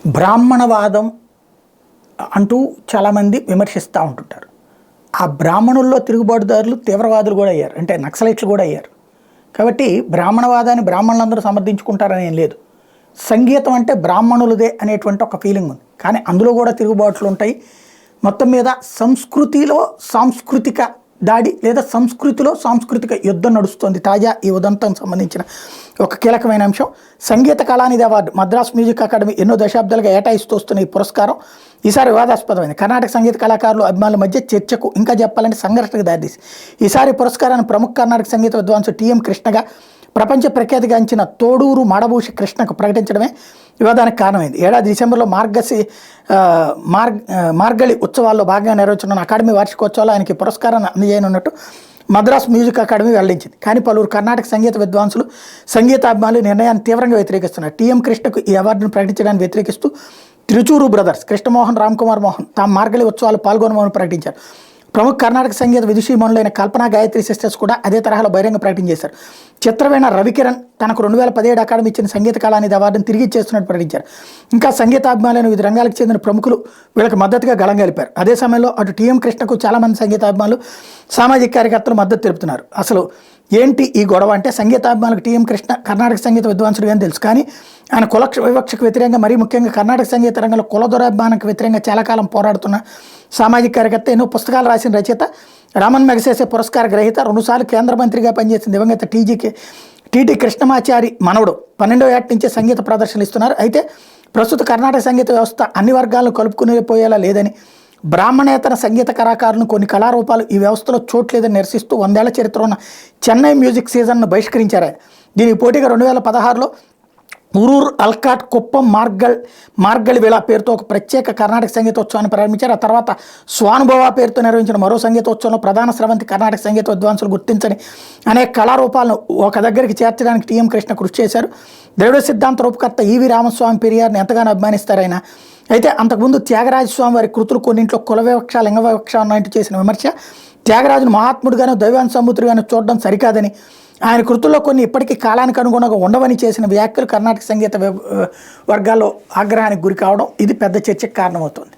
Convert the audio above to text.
బ్రాహ్మణవాదం అంటూ చాలామంది విమర్శిస్తూ ఉంటుంటారు. ఆ బ్రాహ్మణుల్లో తిరుగుబాటుదారులు తీవ్రవాదులు కూడా అయ్యారు, అంటే నక్సలైట్లు కూడా అయ్యారు. కాబట్టి బ్రాహ్మణవాదాన్ని బ్రాహ్మణులందరూ సమర్థించుకుంటారని ఏం లేదు. సంగీతం అంటే బ్రాహ్మణులదే అనేటువంటి ఒక ఫీలింగ్ ఉంది, కానీ అందులో కూడా తిరుగుబాట్లు ఉంటాయి. మొత్తం మీద సంస్కృతిలో సాంస్కృతిక దాడి లేదా సంస్కృతిలో సాంస్కృతిక యుద్ధం నడుస్తుంది. తాజా ఈ ఉదంతం సంబంధించిన ఒక కీలకమైన అంశం. సంగీత Kalanithi award Madras music academy ఎన్నో దశాబ్దాలుగా ఏటాయిస్తూ వస్తున్న ఈ పురస్కారం ఈసారి వివాదాస్పదమైంది. కర్ణాటక సంగీత కళాకారులు అభిమానుల మధ్య చర్చకు, ఇంకా చెప్పాలంటే సంఘర్షణకు దారితీసి ఈసారి పురస్కారాన్ని ప్రముఖ కర్ణాటక సంగీత విద్వాంసు టీఎం కృష్ణగా ప్రపంచ ప్రఖ్యాతిగాంచిన తోడూరు మాడభూషి కృష్ణకు ప్రకటించడమే వివాదానికి కారణమైంది. ఏడాది డిసెంబర్లో మార్గళి ఉత్సవాల్లో భాగంగా నిర్వహించిన అకాడమీ వార్షికోత్సవాల్లో ఆయనకి పురస్కారాన్ని అందజేయనున్నట్టు మద్రాస్ మ్యూజిక్ అకాడమీ వెల్లడించింది. కానీ పలువురు కర్ణాటక సంగీత విద్వాంసులు, సంగీతాభిమానులు నిర్ణయాన్ని తీవ్రంగా వ్యతిరేకిస్తున్నారు. టీఎం కృష్ణకు ఈ అవార్డును ప్రకటించడానికి వ్యతిరేకిస్తూ తిరుచూరు బ్రదర్స్ కృష్ణమోహన్, రామ్కుమార్ మోహన్ తాము మార్గళి ఉత్సవాలు పాల్గొనమని ప్రకటించారు. ప్రముఖ కర్ణాటక సంగీత విదుషీమణులైన కల్పనా గాయత్రి సిస్టర్స్ కూడా అదే తరహాలో బహిరంగ ప్రకటన చేశారు. చిత్రవేణ రవికిరణ్ తనకు 2017 అకాడమీ ఇచ్చిన సంగీత కళానిధి అవార్డును తిరిగి ఇచ్చేస్తున్నట్టు ప్రకటించారు. ఇంకా సంగీతాభిమానులైన వివిధ రంగాలకు చెందిన ప్రముఖులు వీళ్ళకి మద్దతుగా గళం కలిపారు. అదే సమయంలో అటు టీఎం కృష్ణకు చాలామంది సంగీతాభిమానులు, సామాజిక కార్యకర్తలు మద్దతు తెలుపుతున్నారు. అసలు ఏంటి ఈ గొడవ అంటే, సంగీతాభిమానులకు టీఎం కృష్ణ కర్ణాటక సంగీత విద్వాంసుడు అని తెలుసు, కానీ ఆయన కుల వివక్షకు వ్యతిరేకంగా, మరీ ముఖ్యంగా కర్ణాటక సంగీత రంగంలో కుల దురాభిమానానికి వ్యతిరేకంగా చాలా కాలం పోరాడుతున్న సామాజిక కార్యకర్త, ఎన్నో పుస్తకాలు రాసిన రచయిత, రామన్ మెగసెసే పురస్కార గ్రహీత, 2 సార్లు కేంద్ర మంత్రిగా పనిచేసిన దివంగత టీటీ కృష్ణమాచారి మనవడు 12వ ఏట నుంచే సంగీత ప్రదర్శనలు ఇస్తున్నారు. అయితే ప్రస్తుత కర్ణాటక సంగీత వ్యవస్థ అన్ని వర్గాలను కలుపుకుని పోయేలా లేదని, బ్రాహ్మణేతర సంగీత కళాకారులను కొన్ని కళారూపాలు ఈ వ్యవస్థలో చోట్లేదని నిరసిస్తూ 100 ఏళ్ల చరిత్ర ఉన్న చెన్నై మ్యూజిక్ సీజన్ను బహిష్కరించారు. దీనికి పోటీగా 2016లో ఉరూర్ అల్కాట్ కుప్పం మార్గళి విళ పేరుతో ఒక ప్రత్యేక కర్ణాటక సంగీతోత్సవాన్ని ప్రారంభించారు. ఆ తర్వాత స్వానుభవ పేరుతో నిర్వహించిన మరో సంగీతోత్సవంలో ప్రధాన స్రవంతి కర్ణాటక సంగీత విద్వాంసులు గుర్తించని అనేక కళారూపాలను ఒక దగ్గరికి చేర్చడానికి టీఎం కృష్ణ కృషి చేశారు. ద్రవిడ సిద్ధాంత రూపకర్త ఈవి రామస్వామి పెరియార్ని ఎంతగానో అభిమానిస్తారైనా. అయితే అంతకుముందు త్యాగరాజస్వామి వారి కృతులు కొన్నింట్లో కుల వివక్ష, లింగ వివక్ష అన్నట్టు చేసిన విమర్శ, త్యాగరాజును మహాత్ముడుగాను దైవాన్ సంబుతుడుగాను చూడడం సరికాదని, ఆయన కృతుల్లో కొన్ని ఇప్పటికీ కాలానికి అనుగుణంగా ఉండవని చేసిన వ్యాఖ్యలు కర్ణాటక సంగీత వర్గాల్లో ఆగ్రహానికి గురి కావడం, ఇది పెద్ద చర్చకు కారణమవుతుంది.